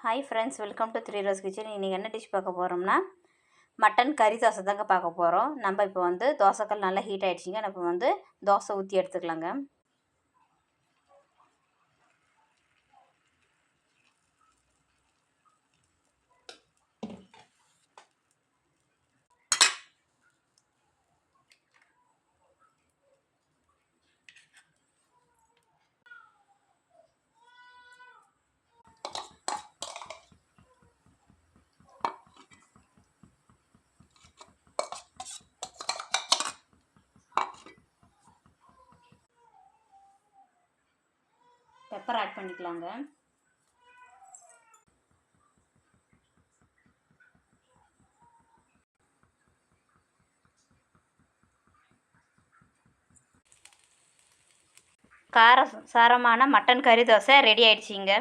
Hi friends, welcome to three rose kitchen. இன்றைக்கி என்ன dish பார்க்க போகிறோம்னா மட்டன் கறி தோசை தாங்க பார்க்க போகிறோம். நம்ம இப்போ வந்து தோசைக்கல் நல்லா ஹீட் ஆகிடுச்சிங்க. நம்ம வந்து தோசை ஊற்றி எடுத்துக்கலாங்க. பெப்பர் ஆட் பண்ணிக்கலாங்க. சாரமான மட்டன் கறி தோசை ரெடி ஆயிடுச்சிங்க.